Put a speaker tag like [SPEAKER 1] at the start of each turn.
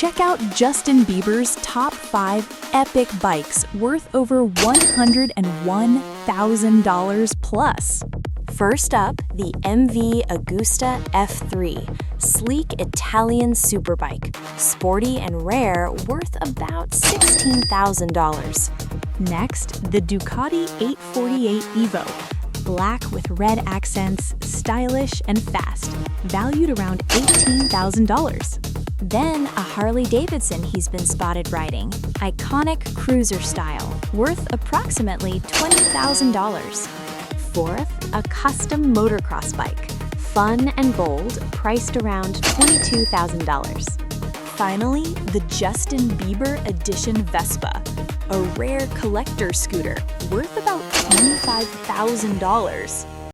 [SPEAKER 1] Check out Justin Bieber's top 5 epic bikes worth over $101,000 plus.
[SPEAKER 2] First up, the MV Agusta F3, sleek Italian superbike, sporty and rare, worth about $16,000.
[SPEAKER 1] Next, the Ducati 848 Evo, black with red accents, stylish and fast, valued around $18,000.
[SPEAKER 2] Then a Harley-Davidson he's been spotted riding, iconic cruiser style, worth approximately $20,000. Fourth, a custom motocross bike, fun and bold, priced around $22,000.
[SPEAKER 1] Finally, the Justin Bieber Edition Vespa, a rare collector scooter worth about $25,000.